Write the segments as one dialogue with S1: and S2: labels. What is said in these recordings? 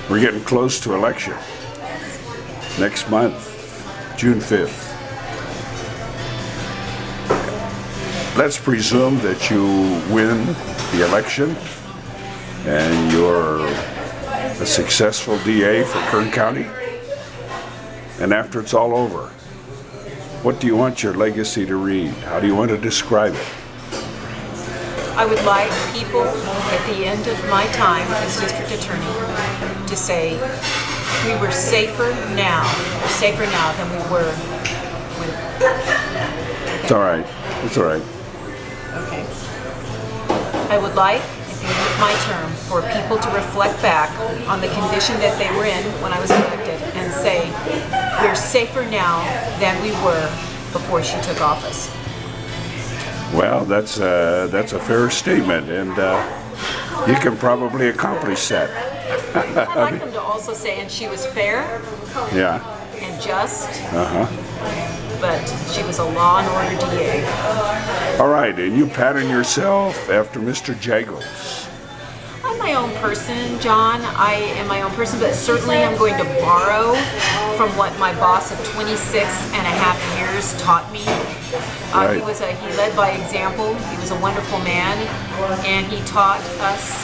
S1: We're getting close to election. Next month, June 5th. Let's presume that you win the election and you're a successful DA for Kern County. And after it's all over, what do you want your legacy to read? How do you want to describe it?
S2: I would like people at the end of my time as district attorney to say we were safer now than we were when.
S1: It's all right. It's all right.
S2: Okay. I would like at the end of my term for people to reflect back on the condition that they were in when I was elected and say we're safer now than we were before she took office.
S1: Well, that's a fair statement, and you can probably accomplish that.
S2: I'd like them to also say, and she was fair,
S1: yeah,
S2: and just, but she was a law and order DA.
S1: All right, and you pattern yourself after Mr. Jagos.
S2: I'm my own person, John. I am my own person, but certainly I'm going to borrow from what my boss of 26.5 years taught me.
S1: Right.
S2: He led by example. He was a wonderful man, and he taught us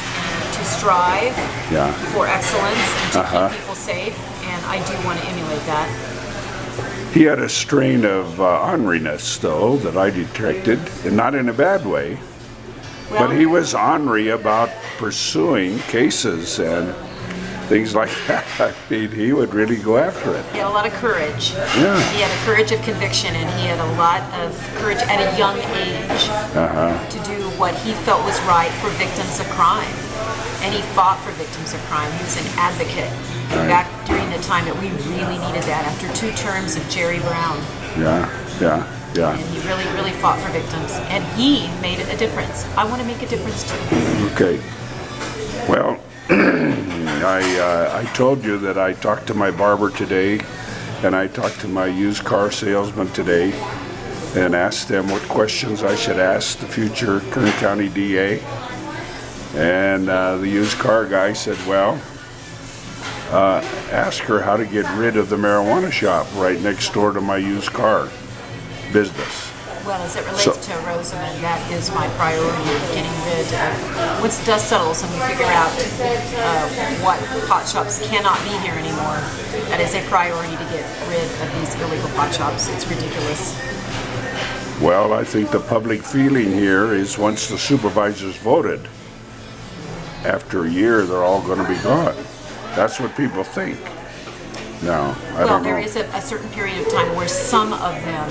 S2: to strive for excellence and to keep people safe, and I do want to emulate that.
S1: He had a strain of orneriness, though, that I detected, and not in a bad way.
S2: Well,
S1: but he was ornery about pursuing cases and things like that. I mean, he would really go after it.
S2: He had a lot of courage.
S1: Yeah.
S2: He had a courage of conviction, and he had a lot of courage at a young age to do what he felt was right for victims of crime. And he fought for victims of crime. He was an advocate back during the time that we really needed that after 2 terms of Jerry Brown.
S1: Yeah.
S2: And he really, really fought for victims. And he made a difference. I want to make a difference too.
S1: Okay. Well, I told you that I talked to my barber today, and I talked to my used car salesman today, and asked them what questions I should ask the future Kern County DA. And the used car guy said, well, ask her how to get rid of the marijuana shop right next door to my used car business.
S2: Well, as it relates to Rosamond, that is my priority, getting rid of, once dust settles and we figure out what pot shops cannot be here anymore, that is a priority to get rid of these illegal pot shops. It's ridiculous.
S1: Well, I think the public feeling here is once the supervisors voted, after a year, they're all going to be gone. That's what people think. No, I don't know.
S2: Well, there is a certain period of time where some of them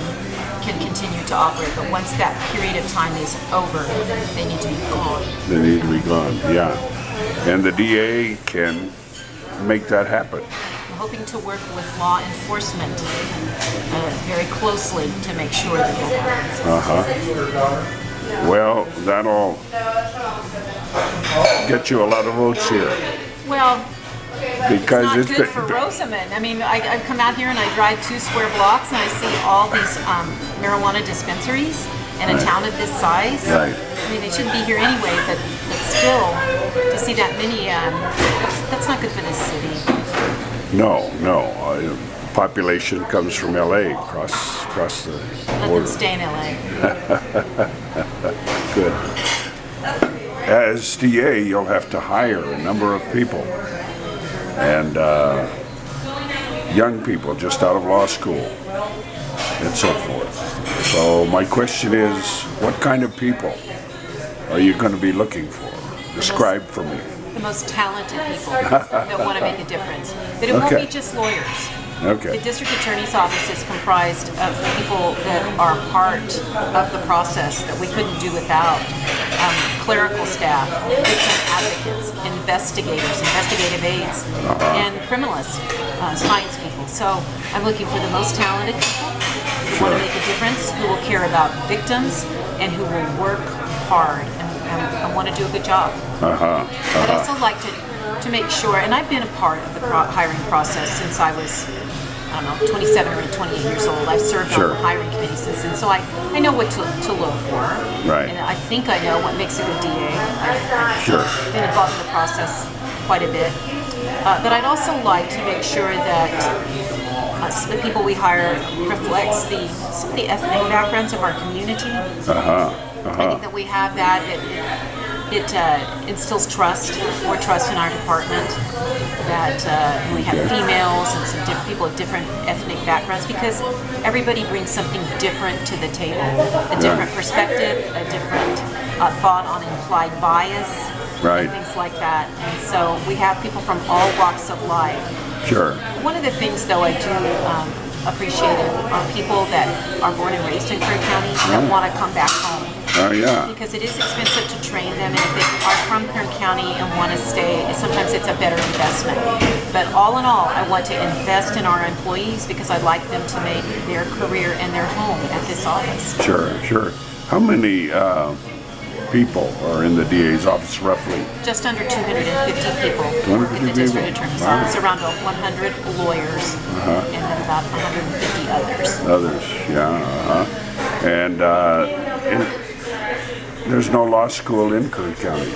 S2: can continue to operate, but once that period of time is over, they need to be gone.
S1: They need to be gone, yeah. And the DA can make that happen.
S2: I'm hoping to work with law enforcement very closely to make sure that happens.
S1: Well, that'll get you a lot of votes here.
S2: Well,
S1: because
S2: it's not good for Rosamond. I mean, I come out here and I drive 2 square blocks and I see all these marijuana dispensaries in a town of this size.
S1: Right.
S2: I mean, they shouldn't be here anyway, but still, to see that many, that's not good for this city.
S1: No. Population comes from LA, across the border.
S2: Let them stay in LA.
S1: Good. As DA, you'll have to hire a number of people. And young people just out of law school and so forth. So my question is, what kind of people are you going to be looking for? Describe for me.
S2: The most talented people that want to make a difference. But it won't be just lawyers.
S1: Okay.
S2: The district attorney's office is comprised of people that are part of the process that we couldn't do without. Clerical staff, victim advocates, investigators, investigative aides, and criminalists, science people. So I'm looking for the most talented people who want to make a difference, who will care about victims, and who will work hard and want to do a good job. I'd also like to make sure, and I've been a part of the hiring process since I was I don't know, 27 or 28 years old. I've served on the hiring committee since, and so I know what to look for.
S1: Right.
S2: And I think I know what makes a good DA. I've been involved in the process quite a bit. But I'd also like to make sure that the people we hire reflects some of the ethnic backgrounds of our community. I think that we have that. It instills more trust in our department, that we have females and some different people of different ethnic backgrounds, because everybody brings something different to the table, a different perspective, a different thought on implied bias, and things like that. And so we have people from all walks of life.
S1: Sure. One
S2: of the things, though, I do appreciate are people that are born and raised in Kern County that want to come back home. Because it is expensive to train them, and if they are from Kern County and want to stay, sometimes it's a better investment. But all in all, I want to invest in our employees because I'd like them to make their career and their home at this office.
S1: Sure. How many people are in the DA's office, roughly?
S2: Just under 250 people in the district attorney's office. Around 100 lawyers and then about 150 others.
S1: And there's no law school in Kern County.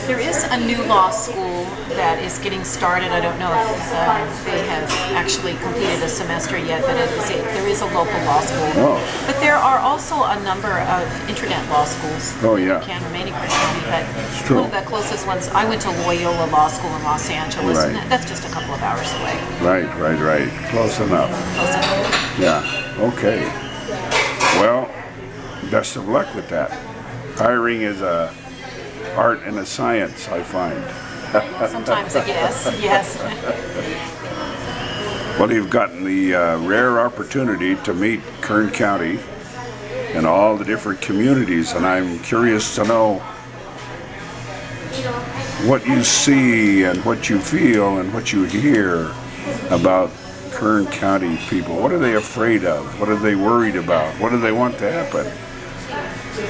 S2: There is a new law school that is getting started. I don't know if they have actually completed a semester yet, but there is a local law school. But there are also a number of internet law schools that can remain in Kern County. But one of the closest ones, I went to Loyola Law School in Los Angeles, and that's just a couple of hours away.
S1: Right. Close enough. Yeah, okay. Well, best of luck with that. Hiring is a art and a science, I find.
S2: Sometimes, yes.
S1: Well, you've gotten the rare opportunity to meet Kern County and all the different communities, and I'm curious to know what you see and what you feel and what you hear about Kern County people. What are they afraid of? What are they worried about? What do they want to happen?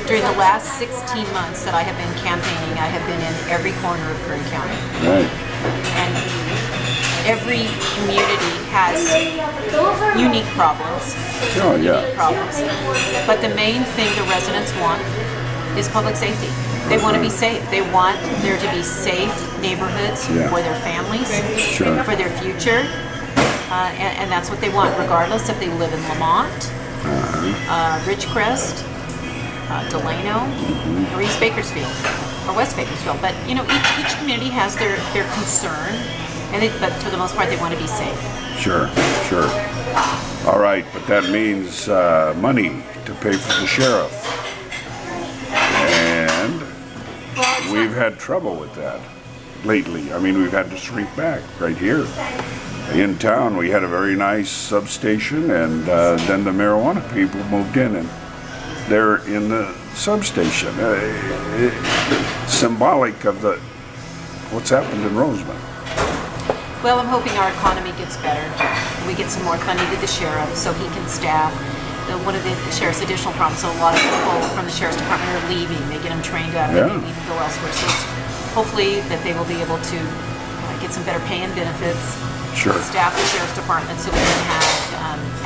S2: During the last 16 months that I have been campaigning, I have been in every corner of Kern County. And every community has unique problems. But the main thing the residents want is public safety. They want to be safe. They want there to be safe neighborhoods for their families, for their future. And that's what they want, regardless if they live in Lamont, Ridgecrest, Delano, or East Bakersfield, or West Bakersfield. But each community has their concern, but for the most part, they want to be safe. Sure.
S1: All right, but that means money to pay for the sheriff, and we've had trouble with that lately. I mean, we've had to shrink back right here. In town, we had a very nice substation, and then the marijuana people moved in, and they're in the substation. Symbolic of what's happened in Rosamond.
S2: Well, I'm hoping our economy gets better. We get some more funding to the sheriff so he can staff. One of the sheriff's additional problems, so a lot of people from the sheriff's department are leaving. They get them trained up and they need to go elsewhere. So hopefully that they will be able to get some better pay and benefits. Staff the sheriff's department so we can have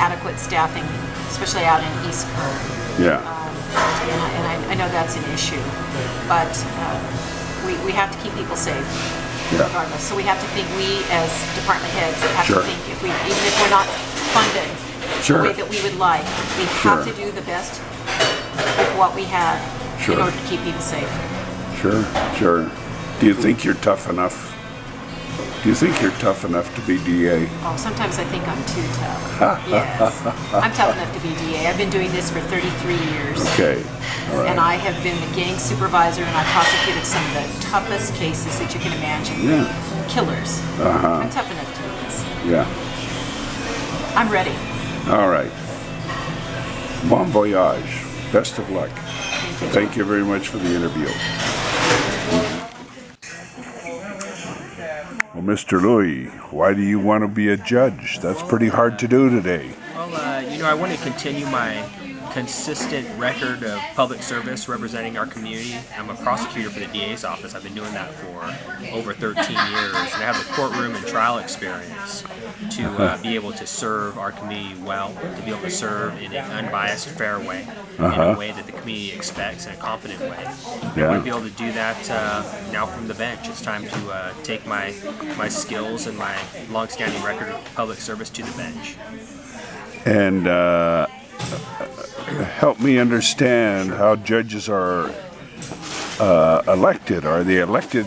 S2: adequate staffing, especially out in East Kern. And I know that's an issue, but we have to keep people safe regardless. So we have to think, we as department heads have to think, even if we're not funded the way that we would like, we have to do the best with what we have in order to keep people safe.
S1: Sure. Do you think you're tough enough? Do you think you're tough enough to be DA?
S2: Oh, sometimes I think I'm too tough. Yes. I'm tough enough to be DA. I've been doing this for 33 years.
S1: Okay. All right.
S2: And I have been the gang supervisor, and I prosecuted some of the toughest cases that you can imagine. Killers. I'm tough enough to do this. I'm ready.
S1: All right. Bon voyage. Best of luck. Thank you very much for the interview. Well, Mr. Louie, why do you want to be a judge? That's pretty hard to do today.
S3: Well, I want to continue my consistent record of public service representing our community. I'm a prosecutor for the DA's office. I've been doing that for over 13 years, and I have the courtroom and trial experience to be able to serve our community well, to be able to serve in an unbiased, fair way, in a way that the community expects, in a competent way. I want to be able to do that now from the bench. It's time to take my skills and my long-standing record of public service to the bench.
S1: And help me understand how judges are elected. Are they elected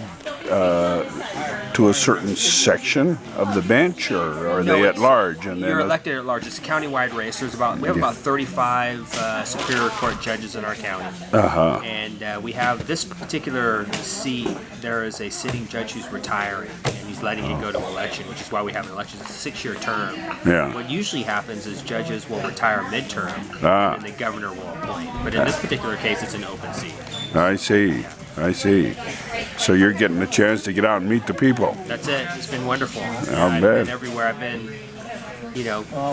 S1: to a certain section of the bench, or are they at large? And
S3: you're elected at large. It's a county-wide race. We have about 35 Superior Court judges in our county. And we have this particular seat. There is a sitting judge who's retiring, and he's letting it go to election, which is why we have an election. It's a 6-year term. What usually happens is judges will retire midterm, and the governor will appoint. But in this particular case, it's an open seat.
S1: I see. I see. So you're getting a chance to get out and meet the people.
S3: That's it. It's been wonderful.
S1: I've
S3: been everywhere. I've been,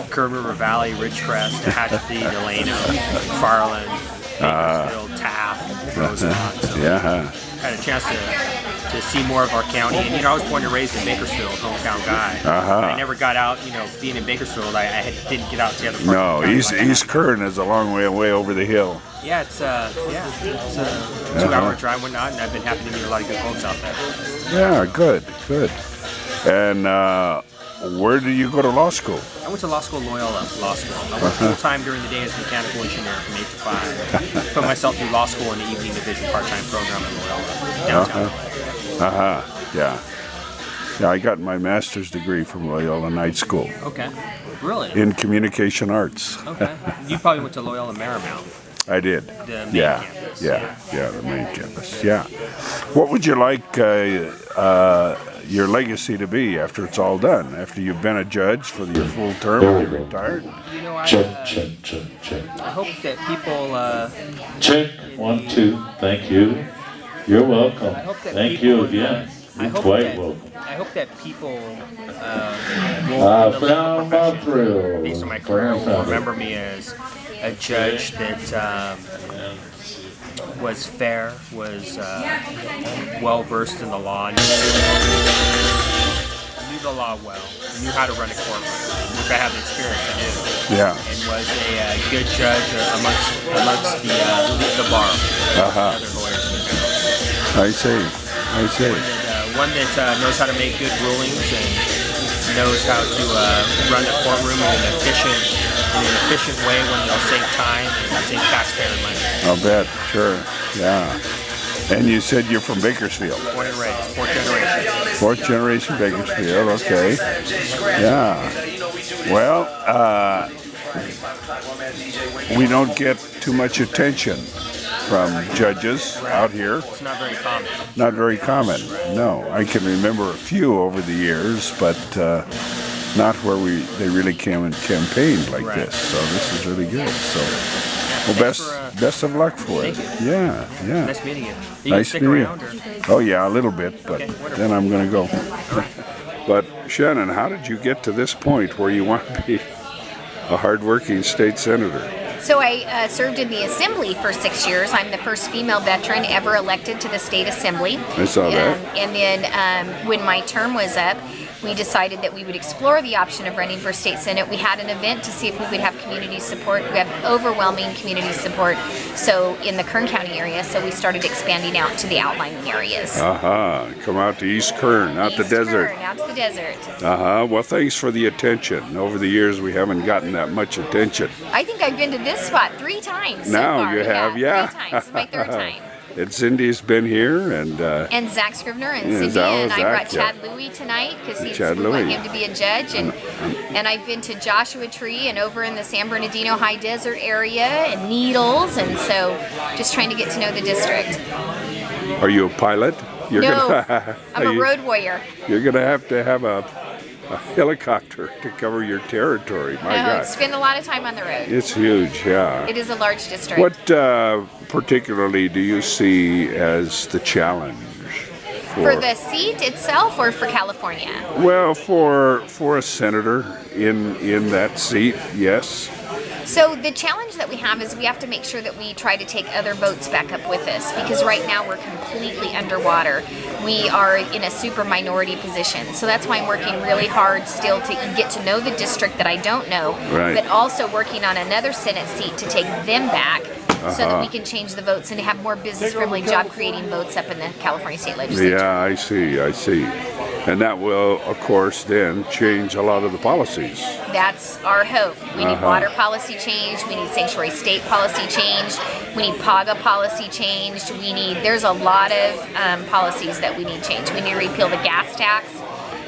S3: Kern River Valley, Ridgecrest, Tehachapi, Delano, McFarland, Bakersfield, Taft, Rosamond. So had a chance to see more of our county. And I was born and raised in Bakersfield, hometown guy. I never got out. Being in Bakersfield, I didn't get out to the other parts of the county.
S1: East Kern is a long way away over the hill.
S3: Yeah, it's a 2-hour drive, whatnot, and I've been happy to meet a lot of good folks out there.
S1: Yeah, good. And where did you go to law school?
S3: I went to law school, Loyola Law School. I worked full-time during the day as a mechanical engineer from 8 to 5. Put myself through law school in the evening division part-time program in Loyola, downtown.
S1: Yeah, I got my master's degree from Loyola Night School.
S3: Okay, really?
S1: In communication arts.
S3: Okay. You probably went to Loyola Marymount.
S1: I did.
S3: The main campus.
S1: Yeah, the main campus. Yeah. What would you like your legacy to be after it's all done? After you've been a judge for your full term and you're retired?
S3: I hope that people...
S4: Check. 1, 2. Thank you. You're welcome. Thank you again. You're quite welcome.
S3: I hope that people will, based on my career, will remember me as a judge that was fair, was well versed in the law, knew the law well, knew how to run a courtroom, which I have the experience to do. And was a good judge amongst the bar, other lawyers in the town.
S1: I see.
S3: One that knows how to make good rulings and knows how to run the courtroom in an efficient way when they'll save time and save taxpayer money.
S1: I'll bet, sure, yeah. And you said you're from Bakersfield?
S3: Born and raised, 4th generation.
S1: 4th generation Bakersfield, okay. Yeah. Well, we don't get too much attention from judges out here.
S3: It's not very common.
S1: Not very common, no. I can remember a few over the years, but not where they really came and campaigned like this. So this is really good. So, well, best of luck for it. Yeah.
S3: Nice meeting you. You nice stick around? Or?
S1: Oh yeah, a little bit, but then I'm going to go. But Shannon, how did you get to this point where you want to be a hardworking state senator?
S5: So I served in the Assembly for 6 years. I'm the first female veteran ever elected to the State Assembly.
S1: I saw that.
S5: And then when my term was up, we decided that we would explore the option of running for State Senate. We had an event to see if we would have community support. We have overwhelming community support in the Kern County area, so we started expanding out to the outlying areas.
S1: Come out to East Kern, out to the desert.
S5: Out to the desert.
S1: Well, thanks for the attention. Over the years, we haven't gotten that much attention.
S5: I think I've been to this spot 3 times
S1: now
S5: so far.
S1: You have, yeah.
S5: 3 times. My 3rd time.
S1: And Cindy's been here, and
S5: Zach Scrivener and Cindy, and I brought Chad Louie tonight because we want him to be a judge, and I've been to Joshua Tree and over in the San Bernardino High Desert area and Needles, and so just trying to get to know the district.
S1: Are you a pilot?
S5: I'm a road warrior.
S1: You're going to have a helicopter to cover your territory. My God.
S5: Spend a lot of time on the road.
S1: It's huge, yeah.
S5: It is a large district.
S1: What particularly do you see as the challenge?
S5: For the seat itself or for California?
S1: Well, for a senator in that seat, yes.
S5: So the challenge that we have is we have to make sure that we try to take other votes back up with us, because right now we're completely underwater. We are in a super minority position. So that's why I'm working really hard still to get to know the district that I don't know, but also working on another Senate seat to take them back so that we can change the votes and have more business-friendly, job-creating votes up in the California State Legislature.
S1: Yeah, I see. And that will, of course, then change a lot of the policies.
S5: That's our hope. We need water policy change. We need sanctuary state policy change. We need PAGA policy changed. There's a lot of policies that we need changed. We need to repeal the gas tax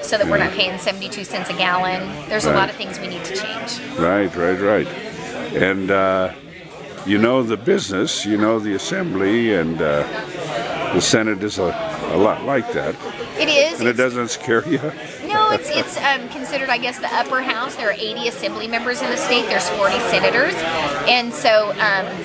S5: so that we're not paying 72 cents a gallon. There's a lot of things we need to change. Right.
S1: And you know the business, you know the assembly, and the Senate is a lot like that.
S5: It is.
S1: And it doesn't scare you?
S5: No, it's considered, I guess, the upper house. There are 80 assembly members in the state. There's 40 senators. And so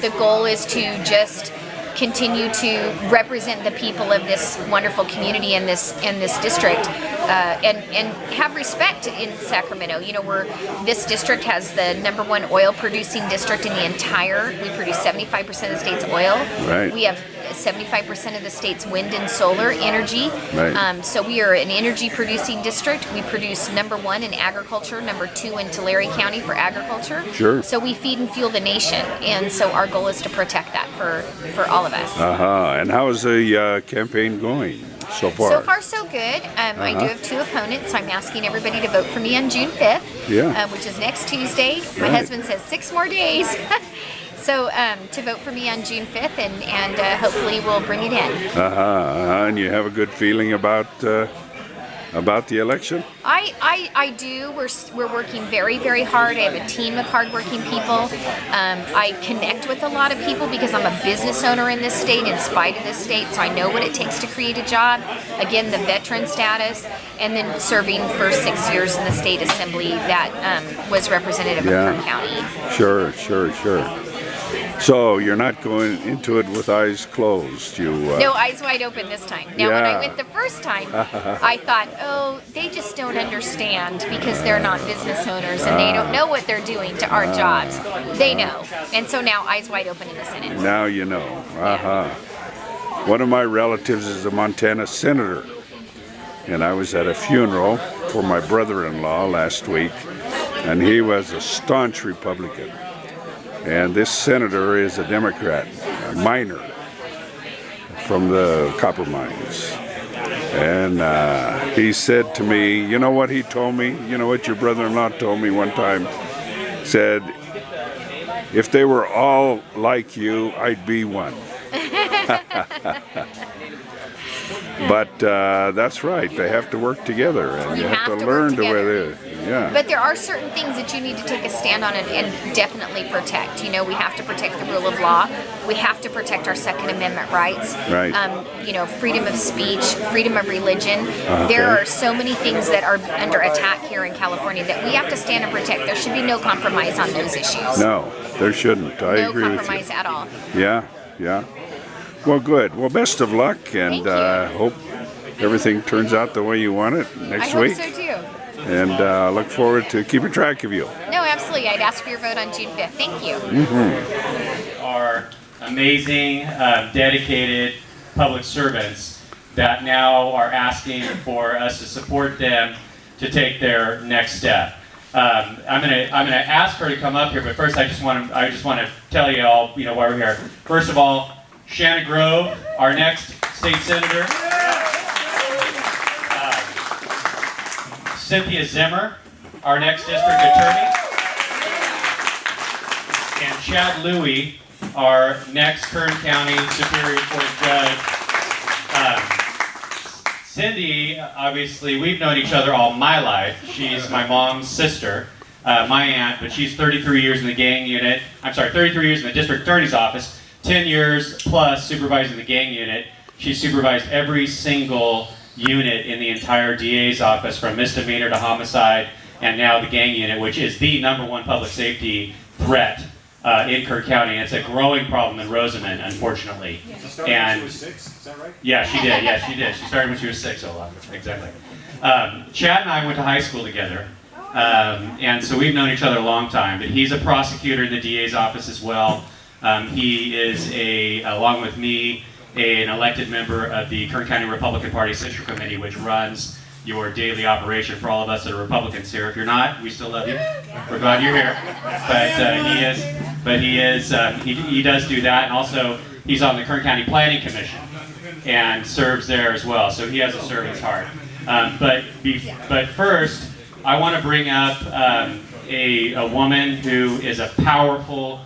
S5: the goal is to just continue to represent the people of this wonderful community in this district, and have respect in Sacramento. You know, this district has the #1 oil producing district in the entire. We produce 75% of the state's oil.
S1: Right.
S5: We have 75% of the state's wind and solar energy.
S1: Right.
S5: So we are an energy producing district. We produce #1 in agriculture, #2 in Tulare County for agriculture.
S1: Sure.
S5: So we feed and fuel the nation, and so our goal is to protect that for all of us.
S1: And how is the campaign going so far?
S5: So far, so good. I do have 2 opponents, so I'm asking everybody to vote for me on June 5th, which is next Tuesday. My husband says 6 more days. So to vote for me on June 5th, and hopefully we'll bring it in.
S1: And you have a good feeling about the election?
S5: I do. We're working very, very hard. I have a team of hardworking people. I connect with a lot of people because I'm a business owner in this state, in spite of this state, so I know what it takes to create a job. Again, the veteran status, and then serving for 6 years in the state assembly that was representative of Kern County.
S1: Sure. So you're not going into it with eyes closed.
S5: No, eyes wide open this time. Now, when I went the first time, I thought, oh, they just don't understand because they're not business owners and they don't know what they're doing to our jobs. They know. And so now eyes wide open in the Senate.
S1: Now you know. One of my relatives is a Montana senator. And I was at a funeral for my brother-in-law last week, and he was a staunch Republican. And this senator is a Democrat, a miner from the copper mines. And he said to me, you know what he told me? You know what your brother-in-law told me one time? Said, if they were all like you, I'd be one. But that's right. They have to work together, and you have to learn to where they. Yeah.
S5: But there are certain things that you need to take a stand on and definitely protect. You know, we have to protect the rule of law. We have to protect our Second Amendment rights.
S1: Right.
S5: You know, freedom of speech, freedom of religion. There are so many things that are under attack here in California that we have to stand and protect. There should be no compromise on those issues.
S1: No, there shouldn't. I agree with you.
S5: No compromise at all.
S1: Yeah. Well, good. Well, best of luck, and hope everything turns out the way you want it next week.
S5: I hope so too.
S1: And look forward to keeping track of you.
S5: No, absolutely. I'd ask for your vote on June 5th. Thank you.
S6: Are amazing, dedicated public servants that now are asking for us to support them to take their next step. I'm gonna ask her to come up here, but first I just want to tell you all, you know, why we're here. First of all, Shanna Grove, our next state senator. Cynthia Zimmer, our next district attorney. And Chad Louie, our next Kern County Superior Court judge. Cindy, obviously, we've known each other all my life. She's my mom's sister, my aunt, but she's 33 years in the gang unit. 33 years in the district attorney's office, 10 years plus supervising the gang unit. She supervised every single unit in the entire DA's office, from misdemeanor to homicide, and now the gang unit, which is the #1 public safety threat in Kern County. And it's a growing problem in Rosamond, unfortunately.
S7: She started when she was 6, is that right?
S6: Yeah, she did. Yeah, she did. She started when she was 6. Exactly. Chad and I went to high school together. And so we've known each other a long time, but he's a prosecutor in the DA's office as well. He is, along with me, an elected member of the Kern County Republican Party Central Committee, which runs your daily operation for all of us that are Republicans here. If you're not, we still love you. We're glad you're here. But he does do that, and also he's on the Kern County Planning Commission and serves there as well. So he has a servant's heart. But first, I want to bring up a woman who is a powerful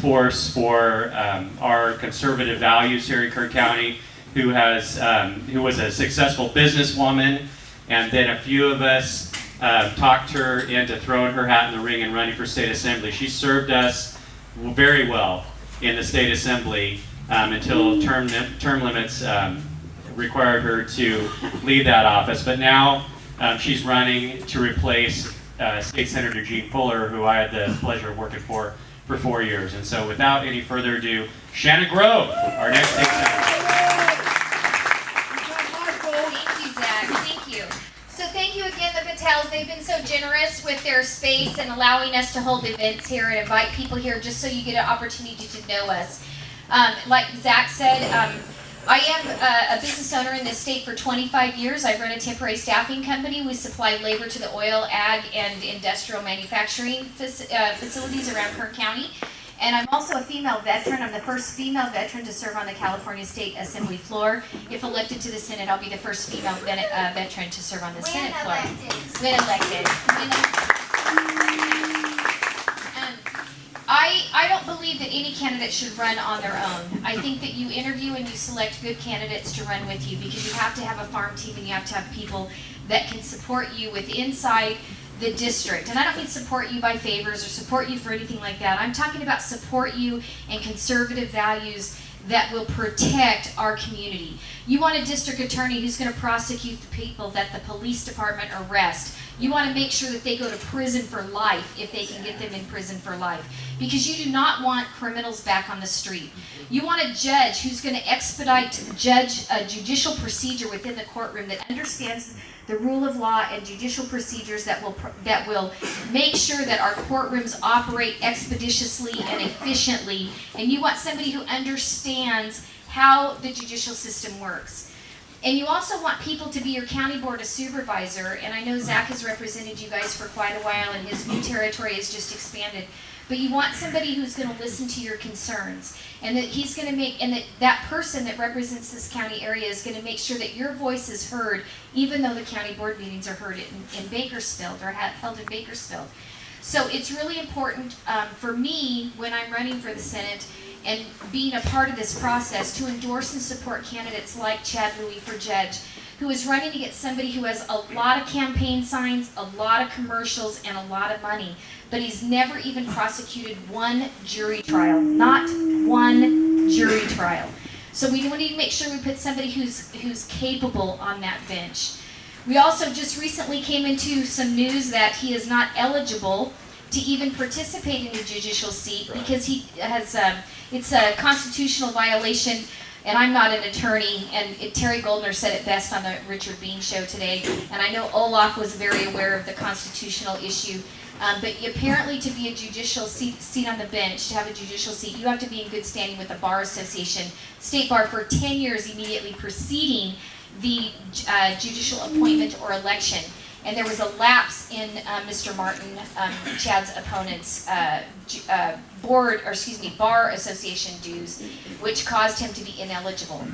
S6: force for our conservative values here in Kern County, who was a successful businesswoman, and then a few of us talked her into throwing her hat in the ring and running for state assembly. She served us very well in the state assembly until term limits required her to leave that office. But now she's running to replace State Senator Gene Fuller, who I had the pleasure of working for 4 years. And so without any further ado, Shannon Grove, our next state senator.
S5: Thank you, Zach. Thank you. So thank you again, the Patels. They've been so generous with their space and allowing us to hold events here and invite people here just so you get an opportunity to know us. Like Zach said, I am a business owner in this state for 25 years. I've run a temporary staffing company. We supply labor to the oil, ag, and industrial manufacturing facilities around Kern County. And I'm also a female veteran. I'm the first female veteran to serve on the California State Assembly floor. If elected to the Senate, I'll be the first female veteran to serve on the Senate floor. When elected. I don't believe that any candidate should run on their own. I think that you interview and you select good candidates to run with you, because you have to have a farm team and you have to have people that can support you with inside the district. And I don't mean support you by favors or support you for anything like that. I'm talking about support you in conservative values that will protect our community. You want a district attorney who's going to prosecute the people that the police department arrest. You want to make sure that they go to prison for life if they can get them in prison for life, because you do not want criminals back on the street. You want a judge who's going to expedite judicial procedure within the courtroom that understands the rule of law and judicial procedures that will make sure that our courtrooms operate expeditiously and efficiently. And you want somebody who understands how the judicial system works. And you also want people to be your county board of supervisor. And I know Zach has represented you guys for quite a while, and his new territory has just expanded. But you want somebody who's going to listen to your concerns, and that he's going to make, and that person that represents this county area is going to make sure that your voice is heard, even though the county board meetings are heard in Bakersfield or held in Bakersfield. So it's really important for me, when I'm running for the Senate and being a part of this process, to endorse and support candidates like Chad Louie for judge, who is running to get somebody who has a lot of campaign signs, a lot of commercials, and a lot of money. But he's never even prosecuted one jury trial, not one jury trial. So we need to make sure we put somebody who's capable on that bench. We also just recently came into some news that he is not eligible to even participate in a judicial seat because he has it's a constitutional violation. And I'm not an attorney, and Terry Goldner said it best on the Richard Bean show today, and I know Olaf was very aware of the constitutional issue. But apparently, to be a judicial seat on the bench, to have a judicial seat, you have to be in good standing with the Bar Association, State Bar, for 10 years immediately preceding the judicial appointment or election. And there was a lapse in Mr. Martin, Chad's opponent's Bar Association dues, which caused him to be ineligible.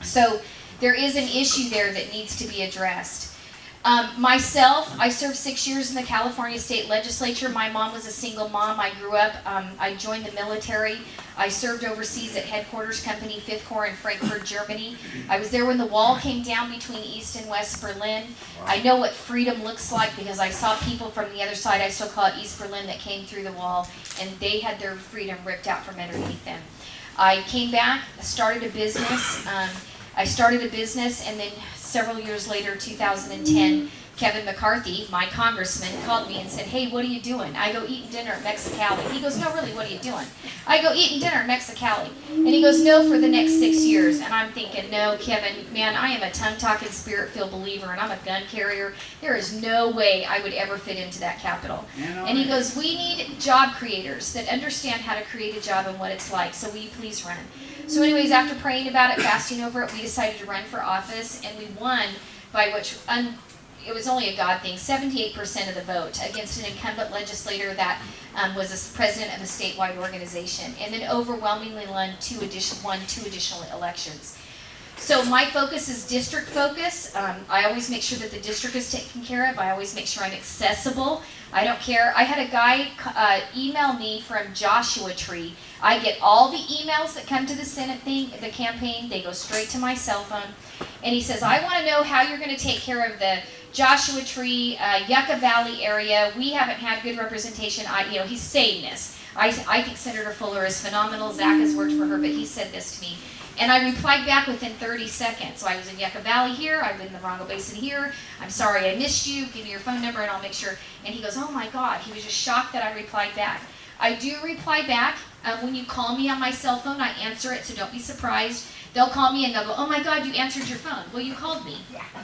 S5: So there is an issue there that needs to be addressed. Myself, I served 6 years in the California State Legislature. My mom was a single mom. I grew up, I joined the military. I served overseas at Headquarters Company 5th Corps in Frankfurt, Germany. I was there when the wall came down between East and West Berlin. I know what freedom looks like because I saw people from the other side, I still call it East Berlin, that came through the wall, and they had their freedom ripped out from underneath them. I came back, started a business. And then several years later, 2010, Kevin McCarthy, my congressman, called me and said, hey, what are you doing? I go eating dinner at Mexicali. He goes, no, really, what are you doing? I go eating dinner at Mexicali. And he goes, no, for the next 6 years. And I'm thinking, no, Kevin, man, I am a tongue-talking, spirit-filled believer, and I'm a gun carrier. There is no way I would ever fit into that capital. And he goes, we need job creators that understand how to create a job and what it's like, so will you please run? So anyways, after praying about it, fasting over it, we decided to run for office, and we won by which, it was only a God thing, 78% of the vote against an incumbent legislator that was a president of a statewide organization, and then overwhelmingly won two additional elections. So my focus is district focus. I always make sure that the district is taken care of. I always make sure I'm accessible. I don't care. I had a guy email me from Joshua Tree. I get all the emails that come to the Senate thing, the campaign. They go straight to my cell phone. And he says, I want to know how you're going to take care of the Joshua Tree, Yucca Valley area. We haven't had good representation. He's saying this. I think Senator Fuller is phenomenal. Zach has worked for her, but he said this to me. And I replied back within 30 seconds. So I was in Yucca Valley here, I've been in the Morongo Basin here, I'm sorry I missed you, give me your phone number and I'll make sure. And he goes, oh my God, he was just shocked that I replied back. I do reply back. When you call me on my cell phone, I answer it, so don't be surprised. They'll call me and they'll go, oh my God, you answered your phone. Well, you called me,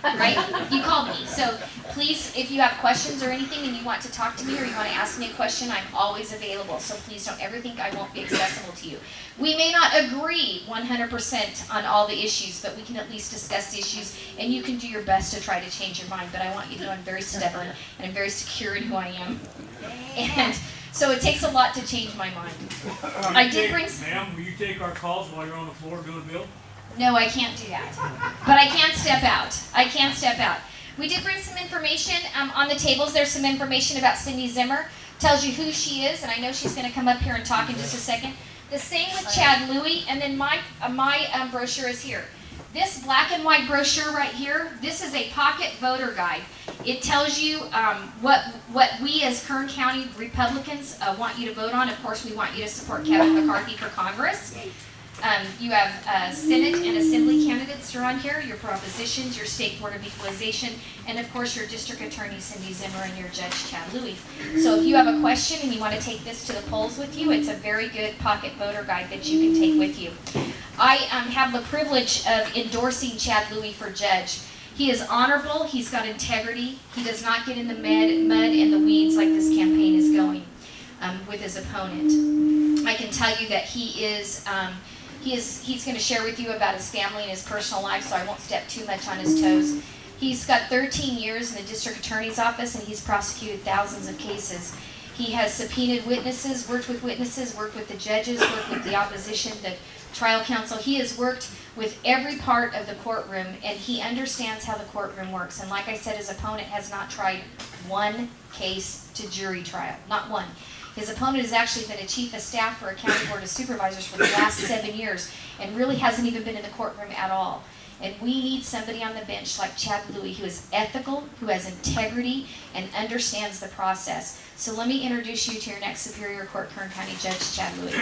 S5: right? You called me. So please, if you have questions or anything and you want to talk to me or you want to ask me a question, I'm always available. So please don't ever think I won't be accessible to you. We may not agree 100% on all the issues, but we can at least discuss the issues, and you can do your best to try to change your mind. But I want you to know I'm very stubborn and I'm very secure in who I am. And so it takes a lot to change my mind. I did bring.
S7: Ma'am, will you take our calls while you're on the floor doing a bill?
S5: No, I can't do that. But I can step out. I can step out. We did bring some information on the tables. There's some information about Cindy Zimmer. Tells you who she is, and I know she's going to come up here and talk in just a second. The same with Chad Louie, and then my brochure is here. This black and white brochure right here, this is a pocket voter guide. It tells you what we as Kern County Republicans want you to vote on. Of course, we want you to support Kevin McCarthy for Congress. You have Senate and Assembly candidates are on here, your propositions, your State Board of Equalization, and of course your District Attorney Cindy Zimmer and your Judge Chad Louie. So if you have a question and you want to take this to the polls with you, it's a very good pocket voter guide that you can take with you. I have the privilege of endorsing Chad Louie for judge. He is honorable, he's got integrity, he does not get in the mud and the weeds like this campaign is going with his opponent. I can tell you that he's going to share with you about his family and his personal life, so I won't step too much on his toes. He's got 13 years in the district attorney's office, and he's prosecuted thousands of cases. He has subpoenaed witnesses, worked with the judges, worked with the opposition, the trial counsel. He has worked with every part of the courtroom, and he understands how the courtroom works. And like I said, his opponent has not tried one case to jury trial, not one. His opponent has actually been a chief of staff for a county board of supervisors for the last 7 years and really hasn't even been in the courtroom at all. And we need somebody on the bench like Chad Louie who is ethical, who has integrity, and understands the process. So let me introduce you to your next Superior Court Kern County Judge, Chad Louie.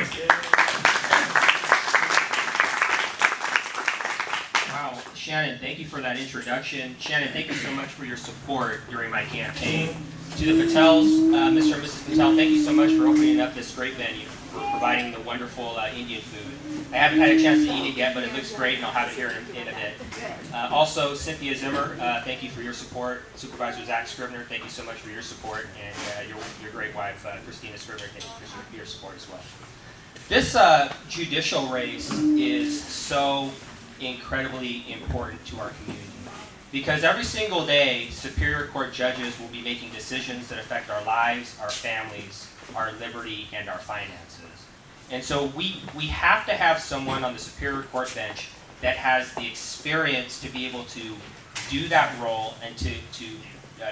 S3: Wow, Shannon, thank you for that introduction. Shannon, thank you so much for your support during my campaign. To the Patels, Mr. and Mrs. Patel, thank you so much for opening up this great venue, for providing the wonderful Indian food. I haven't had a chance to eat it yet, but it looks great, and I'll have it here in a bit. Also, Cynthia Zimmer, thank you for your support. Supervisor Zach Scrivener, thank you so much for your support, and your great wife, Christina Scrivener, thank you for your support as well. This judicial race is so incredibly important to our community, because every single day, Superior Court judges will be making decisions that affect our lives, our families, our liberty, and our finances. And so we have to have someone on the Superior Court bench that has the experience to be able to do that role and to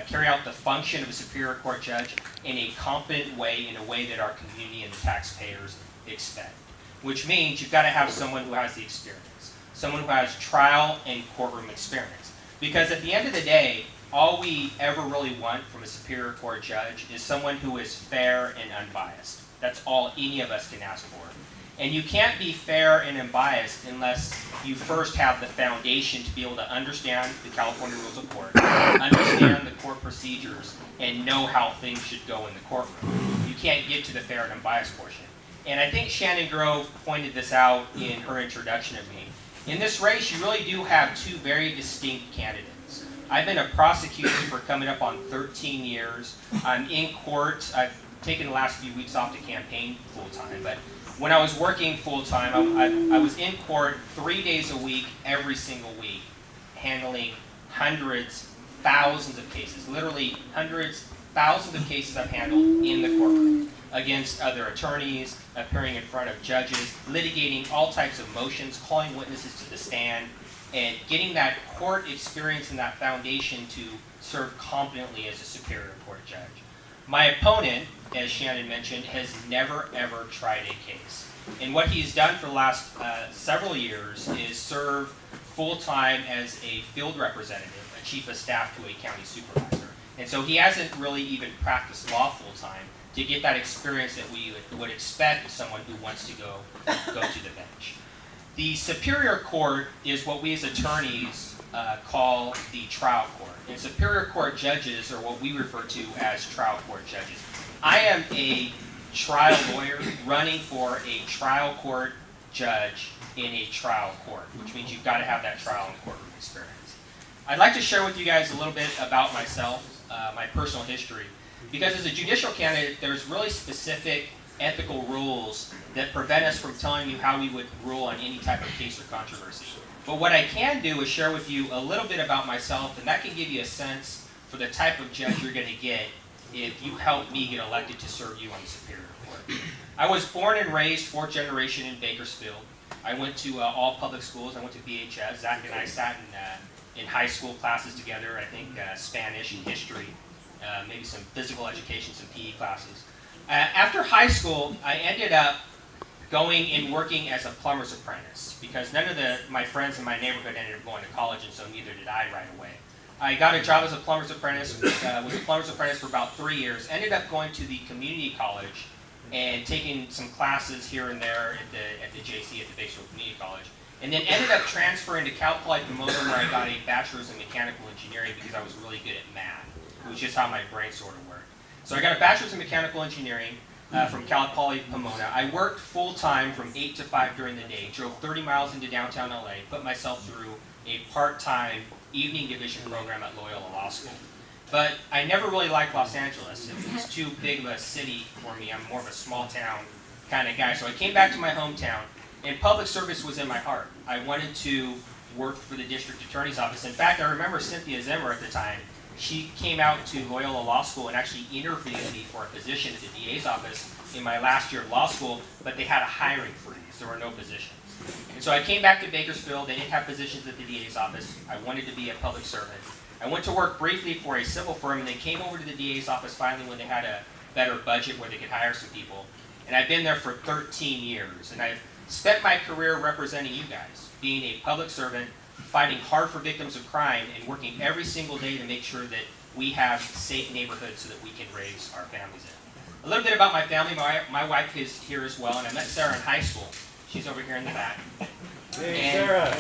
S3: carry out the function of a Superior Court judge in a competent way, in a way that our community and the taxpayers expect. Which means you've got to have someone who has the experience, someone who has trial and courtroom experience. Because at the end of the day, all we ever really want from a Superior Court judge is someone who is fair and unbiased. That's all any of us can ask for. And you can't be fair and unbiased unless you first have the foundation to be able to understand the California Rules of Court, understand the court procedures, and know how things should go in the courtroom. You can't get to the fair and unbiased portion. And I think Shannon Grove pointed this out in her introduction of me. In this race, you really do have two very distinct candidates. I've been a prosecutor for coming up on 13 years. I'm in court. I've taken the last few weeks off to campaign full-time, but when I was working full-time, I was in court 3 days a week, every single week, handling hundreds, thousands of cases, literally hundreds, thousands of cases I've handled in the courtroom against other attorneys, appearing in front of judges, litigating all types of motions, calling witnesses to the stand, and getting that court experience and that foundation to serve competently as a Superior Court judge. My opponent, as Shannon mentioned, has never ever tried a case. And what he's done for the last several years is serve full-time as a field representative, a chief of staff to a county supervisor. And so he hasn't really even practiced law full-time to get that experience that we would expect of someone who wants to go to the bench. The Superior Court is what we as attorneys call the trial court. And Superior Court judges are what we refer to as trial court judges. I am a trial lawyer running for a trial court judge in a trial court, which means you've got to have that trial and courtroom experience. I'd like to share with you guys a little bit about myself, my personal history, because as a judicial candidate, there's really specific ethical rules that prevent us from telling you how we would rule on any type of case or controversy. But what I can do is share with you a little bit about myself, and that can give you a sense for the type of judge you're going to get if you help me get elected to serve you on the Superior Court. I was born and raised fourth generation in Bakersfield. I went to all public schools. I went to BHS. Zach and I sat in high school classes together, I think Spanish and history, maybe some physical education, some PE classes. After high school, I ended up going and working as a plumber's apprentice because none of my friends in my neighborhood ended up going to college, and so neither did I right away. I got a job as a plumber's apprentice, was a plumber's apprentice for about 3 years, ended up going to the community college and taking some classes here and there at the JC, at the Bakersfield Community College, and then ended up transferring to Cal Poly Pomona where I got a bachelor's in mechanical engineering because I was really good at math. It was just how my brain sort of worked. So I got a bachelor's in mechanical engineering from Cal Poly Pomona. I worked full-time from 8 to 5 during the day, drove 30 miles into downtown LA, put myself through a part-time evening division program at Loyola Law School. But I never really liked Los Angeles. It was too big of a city for me. I'm more of a small town kind of guy. So I came back to my hometown, and public service was in my heart. I wanted to work for the district attorney's office. In fact, I remember Cynthia Zimmer at the time. She came out to Loyola Law School and actually interviewed me for a position at the DA's office in my last year of law school, but they had a hiring freeze. There were no positions. And so I came back to Bakersfield. They didn't have positions at the DA's office. I wanted to be a public servant. I went to work briefly for a civil firm, and they came over to the DA's office finally when they had a better budget where they could hire some people. And I've been there for 13 years, and I've spent my career representing you guys, being a public servant, fighting hard for victims of crime, and working every single day to make sure that we have safe neighborhoods so that we can raise our families in. A little bit about my family. My wife is here as well, and I met Sarah in high school. She's over here in the back.
S8: Hey, Sarah.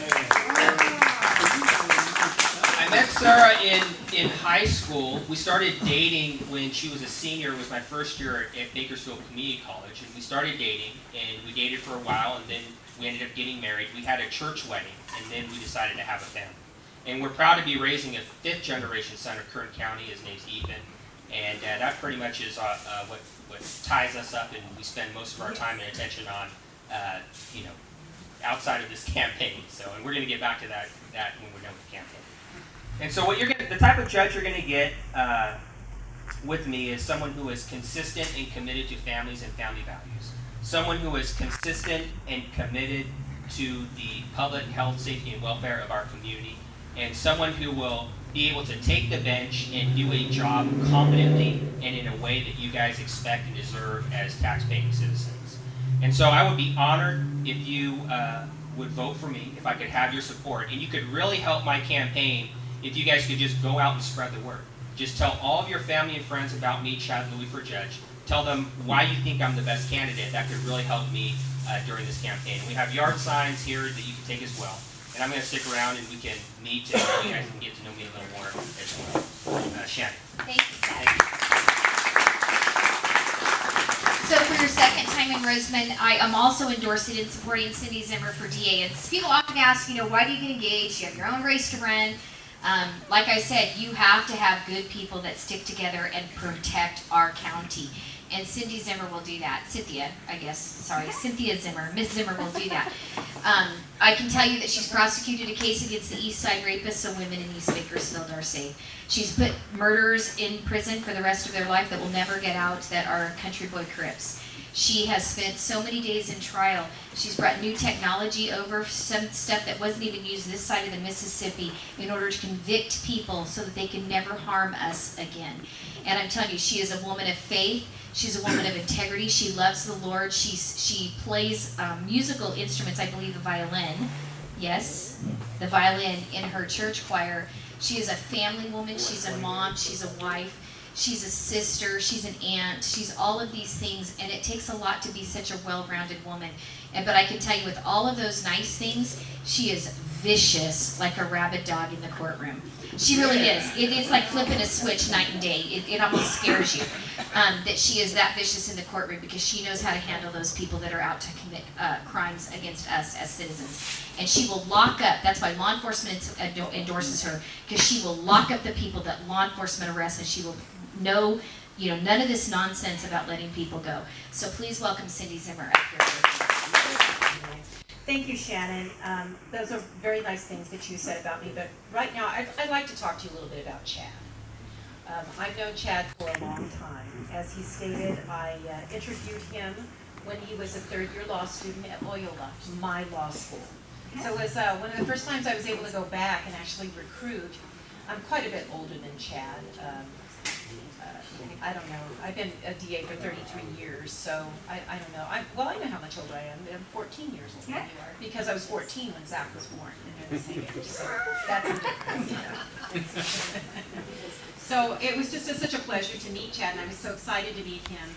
S3: I met Sarah in high school. We started dating when she was a senior. It was my first year at Bakersfield Community College, and we started dating, and we dated for a while, and then we ended up getting married. We had a church wedding, and then we decided to have a family. And we're proud to be raising a 5th generation son of Kern County. His name's Ethan, and that pretty much is what ties us up, and we spend most of our time and attention on, outside of this campaign. So, and we're going to get back to that when we're done with the campaign. And so, the type of judge you're going to get with me is someone who is consistent and committed to families and family values. Someone who is consistent and committed to the public health, safety, and welfare of our community, and someone who will be able to take the bench and do a job competently and in a way that you guys expect and deserve as tax-paying citizens. And so I would be honored if you would vote for me, if I could have your support, and you could really help my campaign if you guys could just go out and spread the word. Just tell all of your family and friends about me, Chad Louie for Judge. Tell them why you think I'm the best candidate. That could really help me during this campaign. We have yard signs here that you can take as well. And I'm going to stick around and we can meet and you guys can get to know me a little more as well. Shannon.
S5: Thank you. So for your second time in Rosamond, I am also endorsing and supporting Cindy Zimmer for DA. And people often ask, why do you get engaged? You have your own race to run. Like I said, you have to have good people that stick together and protect our county. And Cindy Zimmer will do that. Cynthia Zimmer. Miss Zimmer will do that. I can tell you that she's prosecuted a case against the East Side rapists, so women in East Bakersfield are safe. She's put murderers in prison for the rest of their life that will never get out, that are country boy Crips. She has spent so many days in trial. She's brought new technology over, some stuff that wasn't even used this side of the Mississippi, in order to convict people so that they can never harm us again. And I'm telling you, she is a woman of faith. She's a woman of integrity. She loves the Lord. She plays musical instruments, I believe the violin. Yes, the violin in her church choir. She is a family woman. She's a mom. She's a wife. She's a sister. She's an aunt. She's all of these things, and it takes a lot to be such a well-rounded woman. But I can tell you, with all of those nice things, she is vicious like a rabid dog in the courtroom. She really is. It is like flipping a switch night and day. It almost scares you that she is that vicious in the courtroom, because she knows how to handle those people that are out to commit crimes against us as citizens. And she will lock up, that's why law enforcement endorses her, because she will lock up the people that law enforcement arrests, and she will know, none of this nonsense about letting people go. So please welcome Cindy Zimmer up here.
S9: Thank you, Shannon. Those are very nice things that you said about me, but right now I'd like to talk to you a little bit about Chad. I've known Chad for a long time. As he stated, I interviewed him when he was a third-year law student at Loyola, my law school. So it was one of the first times I was able to go back and actually recruit. I'm quite a bit older than Chad. I don't know. I've been a DA for 33 years, so I don't know. I know how much older I am. I'm 14 years older than you are, because I was 14 when Zach was born, and they're the same age. So that's a difference, So it was just such a pleasure to meet Chad, and I was so excited to meet him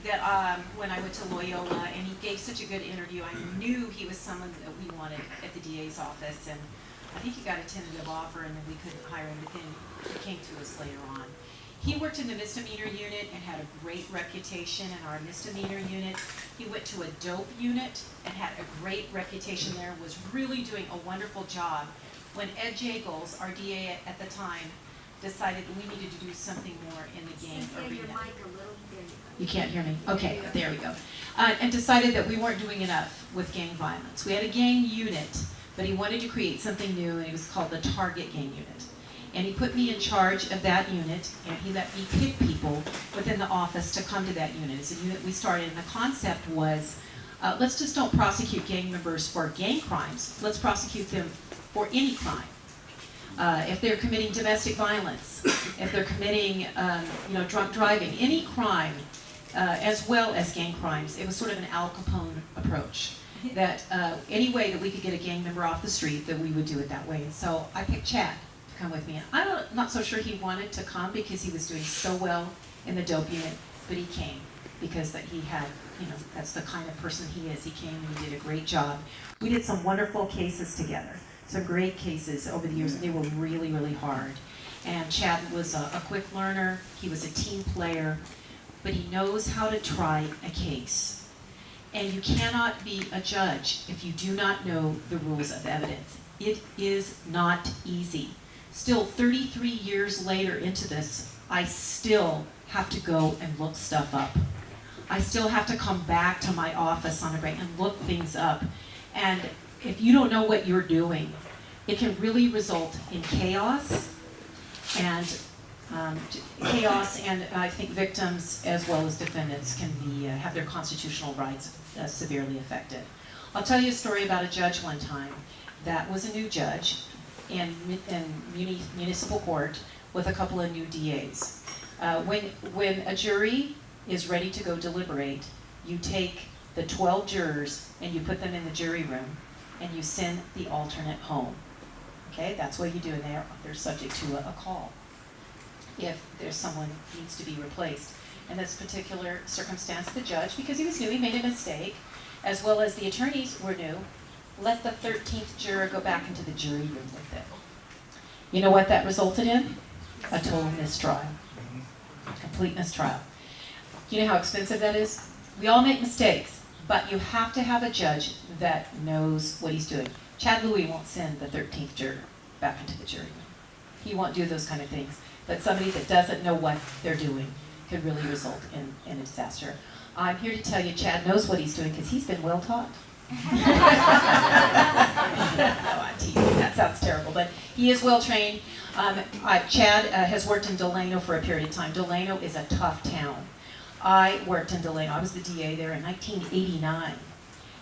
S9: that when I went to Loyola, and he gave such a good interview, I knew he was someone that we wanted at the DA's office, and I think he got a tentative offer, and then we couldn't hire him, but then he came to us later on. He worked in the misdemeanor unit and had a great reputation in our misdemeanor unit. He went to a dope unit and had a great reputation there, was really doing a wonderful job. When Ed Jagels, our DA at the time, decided that we needed to do something more in the gang arena. You can't hear me? Okay, there we go. And decided that we weren't doing enough with gang violence. We had a gang unit, but he wanted to create something new, and it was called the Target Gang Unit. And he put me in charge of that unit, and he let me pick people within the office to come to that unit. It's a unit we started, and the concept was, let's just don't prosecute gang members for gang crimes. Let's prosecute them for any crime. If they're committing domestic violence, if they're committing, drunk driving, any crime, as well as gang crimes. It was sort of an Al Capone approach. That any way that we could get a gang member off the street, that we would do it that way. And so I picked Chad to come with me. I'm not so sure he wanted to come because he was doing so well in the dope unit, but he came because that he had, that's the kind of person he is. He came and he did a great job. We did some wonderful cases together, some great cases over the years, and they were really, really hard. And Chad was a quick learner. He was a team player, but he knows how to try a case. And you cannot be a judge if you do not know the rules of evidence. It is not easy. Still, 33 years later into this, I still have to go and look stuff up. I still have to come back to my office on a break and look things up. And if you don't know what you're doing, it can really result in chaos, and I think victims as well as defendants can be have their constitutional rights severely affected. I'll tell you a story about a judge one time that was a new judge in municipal court with a couple of new DAs. When a jury is ready to go deliberate, you take the 12 jurors and you put them in the jury room and you send the alternate home. Okay, that's what you do, and they're subject to a call if there's someone who needs to be replaced. In this particular circumstance, the judge, because he was new, he made a mistake, as well as the attorneys were new, let the 13th juror go back into the jury room with it. You know what that resulted in? A total mistrial. Complete mistrial. You know how expensive that is? We all make mistakes, but you have to have a judge that knows what he's doing. Chad Louie won't send the 13th juror back into the jury room. He won't do those kind of things. But somebody that doesn't know what they're doing could really result in a disaster. I'm here to tell you Chad knows what he's doing because he's been well taught. No, I'm teasing. That sounds terrible, but he is well trained. Chad has worked in Delano for a period of time. Delano is a tough town. I worked in Delano. I was the DA there in 1989.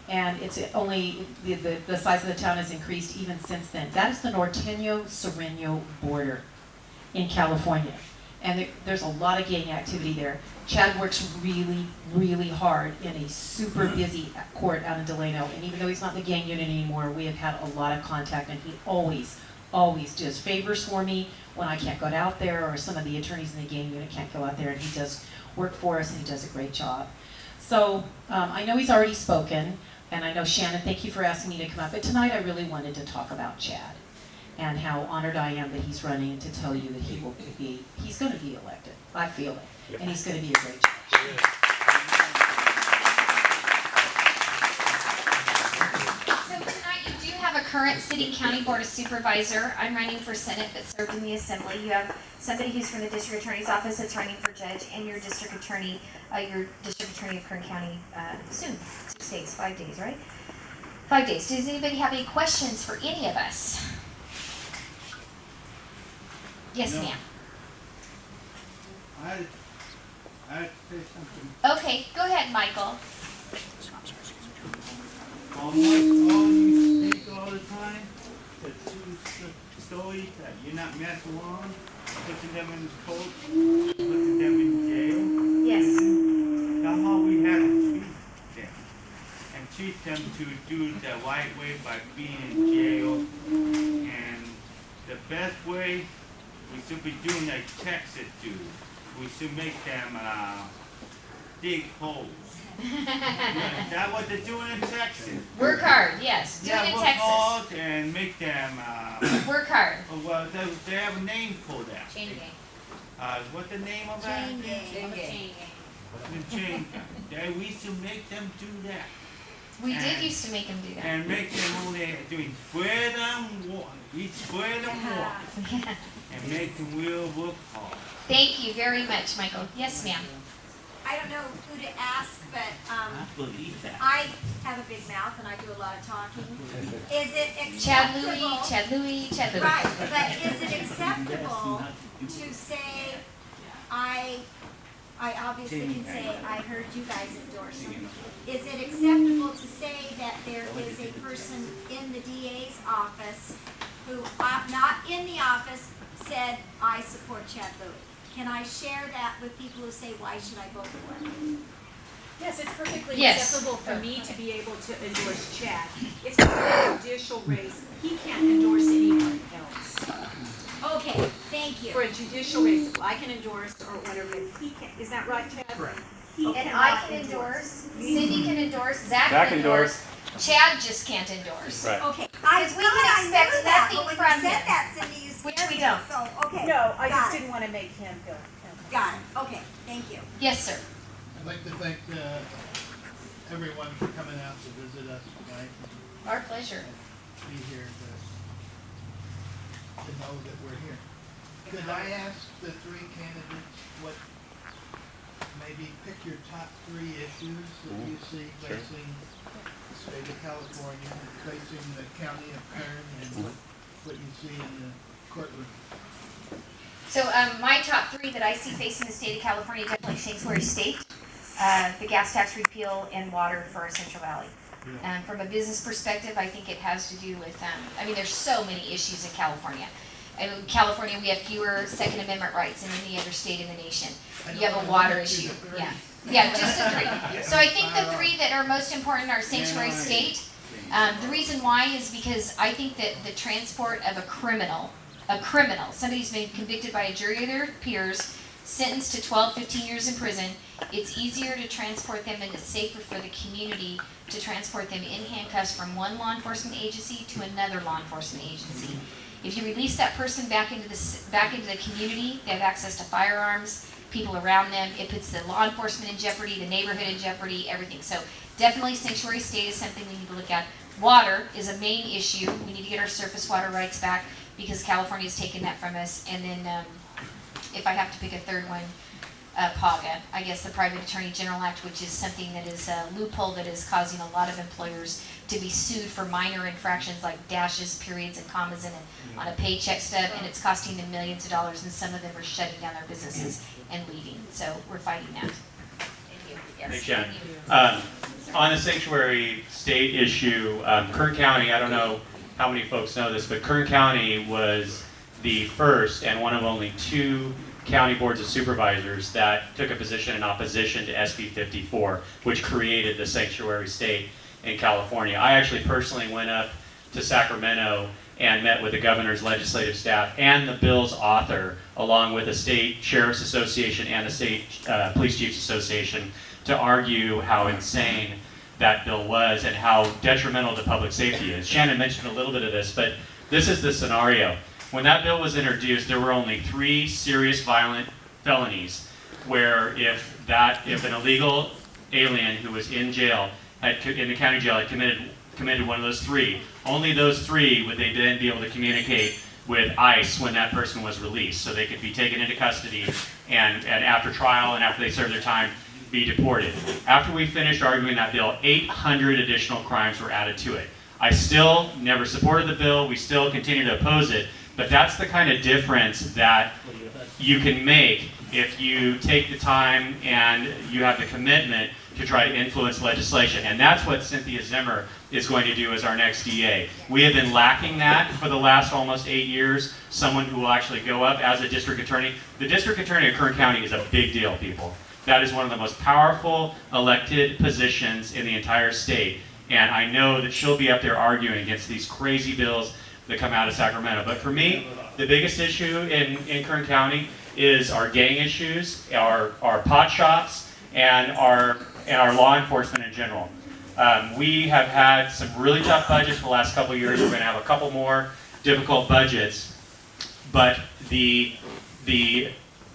S9: And it's only, the size of the town has increased even since then. That is the Norteño-Sereno border in California. And there's a lot of gang activity there. Chad works really, really hard in a super busy court out in Delano. And even though he's not in the gang unit anymore, we have had a lot of contact, and he always does favors for me when I can't go out there, or some of the attorneys in the gang unit can't go out there, and he does work for us, and he does a great job. So I know he's already spoken, and I know Shannon, thank you for asking me to come up, but tonight I really wanted to talk about Chad and how honored I am that he's running, and to tell you that he's going to be elected. I feel it, and he's going to be a great judge.
S5: So tonight you do have a current city county board of supervisor. I'm running for Senate but served in the assembly. You have somebody who's from the district attorney's office that's running for judge, and your district attorney of Kern County soon. 6 days, 5 days, right? 5 days. Does anybody have any questions for any of us? Yes, ma'am.
S10: I'd say something.
S5: Okay, go ahead, Michael.
S10: Almost all you speak all the time, the two stories that you're not messing around, putting them in the court, putting them in jail.
S5: Yes.
S10: Somehow we have to treat them. And treat them to do the right way by being in jail. And the best way, we should be doing like Texas do. We should make them dig holes. Is that what they're doing in Texas?
S5: Work hard, yes. Do it in
S10: work
S5: Texas.
S10: hard and make them.
S5: Work hard.
S10: Well, they have a name for that.
S5: Chain gang.
S10: What's the name of that?
S5: Chain gang.
S10: The chain gang. We should make them do that.
S5: We did used to make them do that.
S10: And make them only doing spread them water. We spread them water. And make them real work hard.
S5: Thank you very much, Michael. Yes, ma'am.
S11: I don't know who to ask, but
S10: I believe that.
S11: I have a big mouth and I do a lot of talking. Is it
S5: Chad
S11: acceptable?
S5: Louie.
S11: Right, but is it acceptable to say, I obviously can say, I heard you guys endorse him. Is it acceptable to say that there is a person in the DA's office who, not in the office, said, I support Chad Louie? Can I share that with people who say, why should I vote for him?
S9: Yes, it's perfectly
S5: Yes.
S9: acceptable for me to be able to endorse Chad. It's for a judicial race. He can't endorse anyone else.
S11: Okay, thank you.
S9: For a judicial race, I can endorse or whatever, but he can't. Is that right, Chad?
S10: Correct.
S5: And I can endorse. Cindy can endorse. Zach can endorse. Chad just can't endorse.
S10: Right.
S11: Okay,
S5: Because we can expect nothing
S11: but when
S5: from
S11: you said
S5: him.
S11: that, Cindy, you
S5: Which
S11: scared
S5: we
S11: me.
S5: don't.
S11: So, okay.
S9: No, I
S11: got
S9: just
S11: it.
S9: didn't want to make him feel.
S11: Got it. Okay, thank you.
S5: Yes, sir.
S12: I'd like to thank everyone for coming out to visit us tonight.
S5: Our pleasure.
S12: Be here to know that we're here. Could I ask the three candidates what, maybe pick your top 3 issues that you see facing the state of California, facing the county of Kern, and what you see in the courtroom?
S5: So my top 3 that I see facing the state of California, definitely sanctuary state, the gas tax repeal, and water for our Central Valley. From a business perspective, I think it has to do with, there's so many issues in California. In California, we have fewer Second Amendment rights than any other state in the nation. You have a water issue. Yeah, just the 3. So I think the 3 that are most important are sanctuary state. The reason why is because I think that the transport of a criminal, somebody who's been convicted by a jury of their peers, sentenced to 12, 15 years in prison, it's easier to transport them and it's safer for the community to transport them in handcuffs from one law enforcement agency to another law enforcement agency. If you release that person back into the community, they have access to firearms, people around them, it puts the law enforcement in jeopardy, the neighborhood in jeopardy, everything. So definitely sanctuary state is something we need to look at. Water is a main issue. We need to get our surface water rights back because California has taken that from us. And then if I have to pick a third one, PAGA, I guess the Private Attorney General Act, which is something that is a loophole that is causing a lot of employers to be sued for minor infractions like dashes, periods, and commas on a paycheck stub, and it's costing them millions of dollars, and some of them are shutting down their businesses and leaving. So we're fighting that. Thank you. Yes.
S6: Thanks, Jen. On the sanctuary state issue, Kern County, I don't know how many folks know this, but Kern County was the first and one of only 2 county boards of supervisors that took a position in opposition to SB 54, which created the sanctuary state in California. I actually personally went up to Sacramento and met with the governor's legislative staff and the bill's author, along with the State Sheriff's Association and the State Police Chiefs Association, to argue how insane that bill was and how detrimental to public safety is. Shannon mentioned a little bit of this, but this is the scenario. When that bill was introduced, there were only 3 serious violent felonies where if an illegal alien who was in jail, in the county jail, had committed one of those 3, only those 3 would they then be able to communicate with ICE when that person was released. So they could be taken into custody and after trial and after they serve their time, be deported. After we finished arguing that bill, 800 additional crimes were added to it. I still never supported the bill. We still continue to oppose it. But that's the kind of difference that you can make if you take the time and you have the commitment to try to influence legislation. And that's what Cynthia Zimmer is going to do as our next DA. We have been lacking that for the last almost 8 years, someone who will actually go up as a district attorney. The district attorney of Kern County is a big deal, people. That is one of the most powerful elected positions in the entire state. And I know that she'll be up there arguing against these crazy bills that come out of Sacramento. But for me, the biggest issue in Kern County is our gang issues, our pot shops, and our law enforcement in general. We have had some really tough budgets for the last couple of years. We're going to have a couple more difficult budgets. But the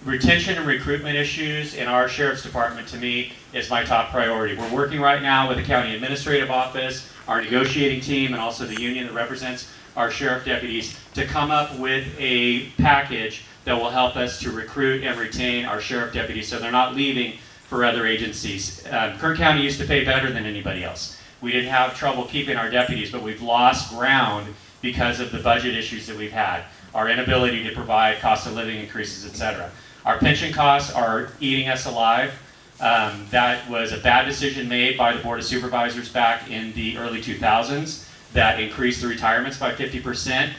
S6: retention and recruitment issues in our sheriff's department, to me, is my top priority. We're working right now with the county administrative office, our negotiating team, and also the union that represents our sheriff deputies to come up with a package that will help us to recruit and retain our sheriff deputies so they're not leaving for other agencies. Kern County used to pay better than anybody else. We didn't have trouble keeping our deputies, but we've lost ground because of the budget issues that we've had, our inability to provide cost of living increases, etc. Our pension costs are eating us alive. That was a bad decision made by the Board of Supervisors back in the early 2000s that increased the retirements by 50%.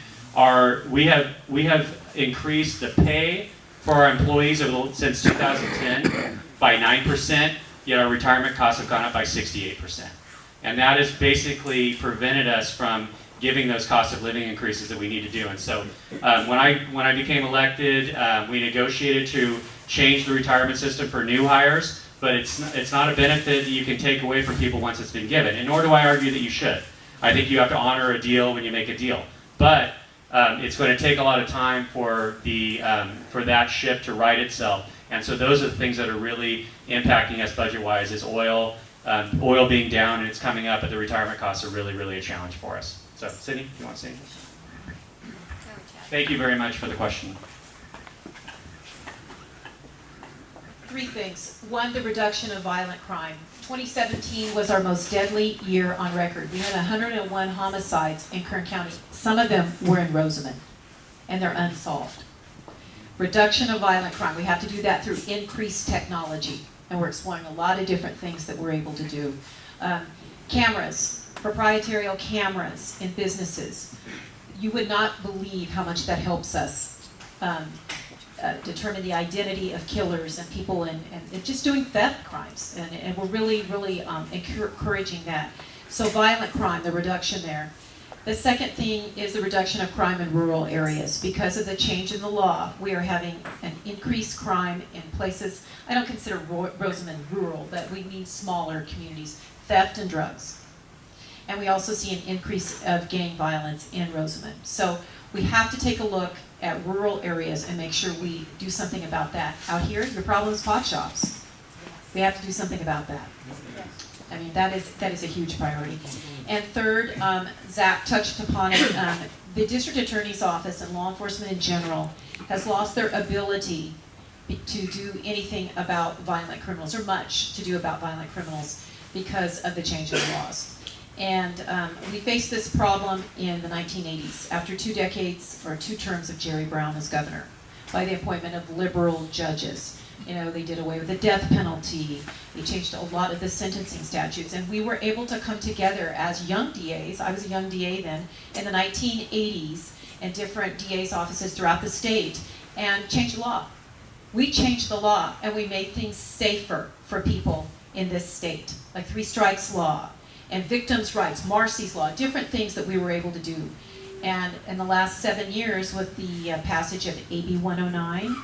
S6: We have increased the pay for our employees since 2010 by 9%, yet our retirement costs have gone up by 68%. And that has basically prevented us from giving those cost of living increases that we need to do. And so when I became elected, we negotiated to change the retirement system for new hires, but it's not a benefit that you can take away from people once it's been given, and nor do I argue that you should. I think you have to honor a deal when you make a deal. But it's going to take a lot of time for that ship to right itself. And so those are the things that are really impacting us budget-wise is oil being down and it's coming up, but the retirement costs are really, really a challenge for us. So, Sydney, you want to say anything? Thank you very much for the question.
S9: 3 things. 1, the reduction of violent crime. 2017 was our most deadly year on record. We had 101 homicides in Kern County. Some of them were in Rosamond, and they're unsolved. Reduction of violent crime. We have to do that through increased technology, and we're exploring a lot of different things that we're able to do. Cameras, proprietary cameras in businesses. You would not believe how much that helps us determine the identity of killers and people and just doing theft crimes. And we're really, really encouraging that. So violent crime, the reduction there.
S2: The second thing is the reduction of crime in rural areas. Because of the change in the law, we are having an increased crime in places, I don't consider Rosamond rural, but we mean smaller communities, theft and drugs. And we also see an increase of gang violence in Rosamond. So we have to take a look at rural areas and make sure we do something about that. Out here, the problem is pot shops. We have to do something about that. I mean, that is a huge priority. And third, Zach touched upon it, the district attorney's office and law enforcement in general has lost their ability to do anything about violent criminals, or much to do about violent criminals, because of the change in the laws. And we faced this problem in the 1980s, after 2 decades, or 2 terms of Jerry Brown as governor, by the appointment of liberal judges. You know, they did away with the death penalty. They changed a lot of the sentencing statutes, and we were able to come together as young DAs. I was a young DA then, in the 1980s, and different DA's offices throughout the state, and change the law. We changed the law, and we made things safer for people in this state, like 3 strikes law, and victims' rights, Marcy's law, different things that we were able to do. And in the last 7 years, with the passage of AB 109,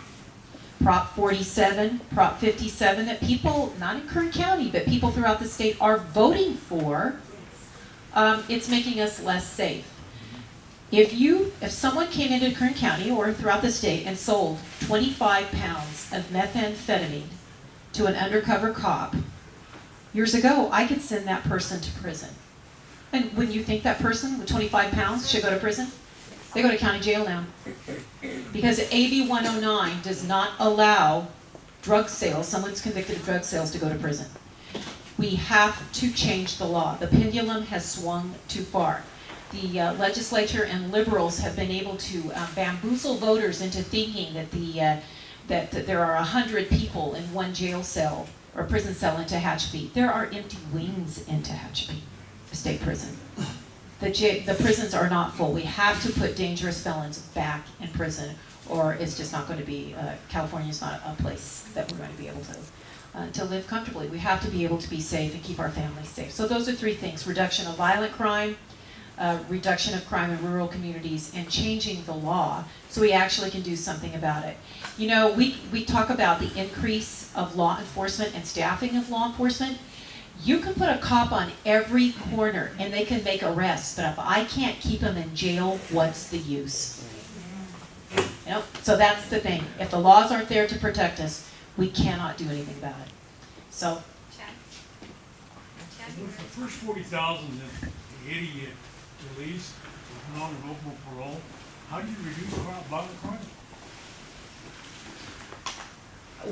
S2: Prop 47, Prop 57, that people, not in Kern County, but people throughout the state are voting for, it's making us less safe. If someone came into Kern County or throughout the state and sold 25 pounds of methamphetamine to an undercover cop, years ago, I could send that person to prison. And wouldn't you think that person with 25 pounds should go to prison? They go to county jail now. Because AB 109 does not allow drug sales, someone's convicted of drug sales, to go to prison. We have to change the law. The pendulum has swung too far. The legislature and liberals have been able to bamboozle voters into thinking that that there are 100 people in one jail cell or prison cell in Tehachapi. There are empty wings in Tehachapi, state prison. The prisons are not full. We have to put dangerous felons back in prison, or it's just not going to be, California's not a place that we're going to be able to live comfortably. We have to be able to be safe and keep our families safe. So those are 3 things: reduction of violent crime, reduction of crime in rural communities, and changing the law so we actually can do something about it. You know, we talk about the increase of law enforcement and staffing of law enforcement. You can put a cop on every corner and they can make arrests, but if I can't keep them in jail, what's the use? You know, so that's the thing. If the laws aren't there to protect us, we cannot do anything about it. So,
S7: The first 40,000 that the idiot released with non-revocable parole, how do you reduce violent crime?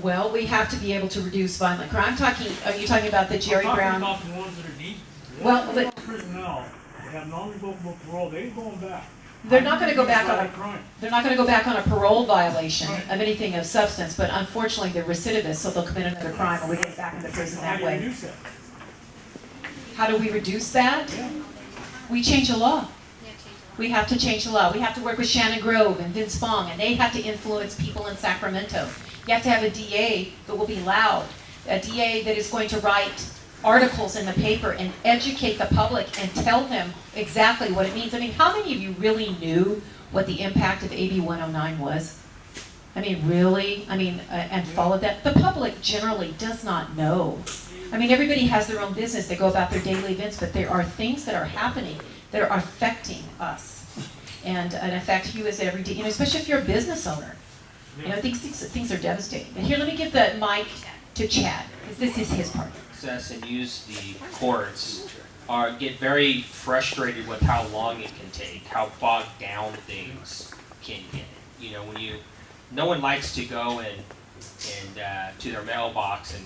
S2: well, we have to be able to reduce violent crime. Are you talking about the Jerry Brown?
S7: I'm talking about the ones that are deep.
S2: Well,
S7: they're in prison now. They have non-revocable parole. They ain't going back.
S2: They're not going to go back on a. They're not going to go back on a parole violation of anything of substance. But unfortunately, they're recidivists, so they'll commit another crime, and we get back into prison that way. How do we reduce that? We change the law. We have to change the law. We have to work with Shannon Grove and Vince Fong, and they have to influence people in Sacramento. You have to have a DA that will be loud, a DA that is going to write articles in the paper and educate the public and tell them exactly what it means. I mean, how many of you really knew what the impact of AB 109 was? I mean, really? I mean, and followed that? The public generally does not know. I mean, everybody has their own business. They go about their daily events, but there are things that are happening that are affecting us and affect you as every day, you know, especially if you're a business owner. You know, things are devastating. And here, let me give the mic to Chad, because this is his part.
S3: Access and use the courts get very frustrated with how long it can take, how bogged down things can get. You know, no one likes to go and to their mailbox and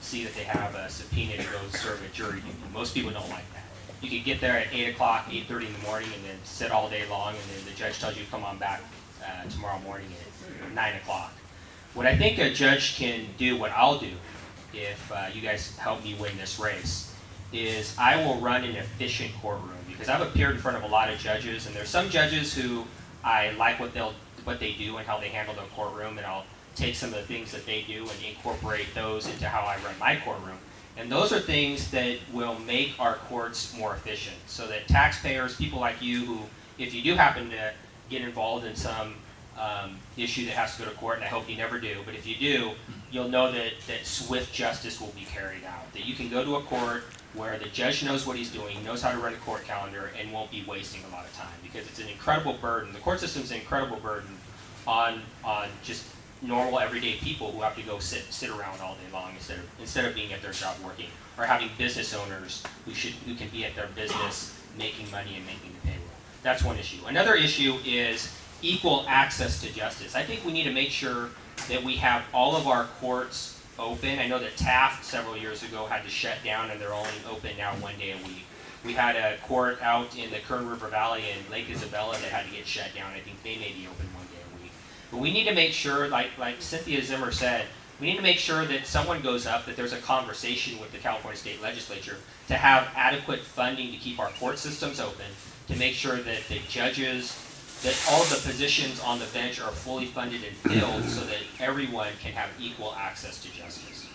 S3: see that they have a subpoena to go serve a jury duty. Most people don't like that. You could get there at 8 o'clock, 8:30 in the morning, and then sit all day long, and then the judge tells you to come on back tomorrow morning at 9 o'clock. What I think a judge can do, what I'll do, if you guys help me win this race, is I will run an efficient courtroom, because I've appeared in front of a lot of judges, and there's some judges who I like what they do and how they handle their courtroom, and I'll take some of the things that they do and incorporate those into how I run my courtroom. And those are things that will make our courts more efficient, so that taxpayers, people like you who, if you do happen to get involved in some issue that has to go to court, and I hope you never do, but if you do, you'll know that swift justice will be carried out. That you can go to a court where the judge knows what he's doing, knows how to run a court calendar, and won't be wasting a lot of time, because it's an incredible burden. The court system is an incredible burden on just normal everyday people who have to go sit around all day long instead of being at their job working, or having business owners who can be at their business making money and making the payroll. That's one issue. Another issue is equal access to justice. I think we need to make sure that we have all of our courts open. I know that Taft several years ago had to shut down, and they're only open now 1 day a week. We had a court out in the Kern River Valley in Lake Isabella that had to get shut down. I think they may be open 1 day a week. But we need to make sure, like Cynthia Zimmer said, we need to make sure that someone goes up, that there's a conversation with the California State Legislature to have adequate funding to keep our court systems open, to make sure that the judges, that all of the positions on the bench are fully funded and filled so that everyone can have equal access to justice.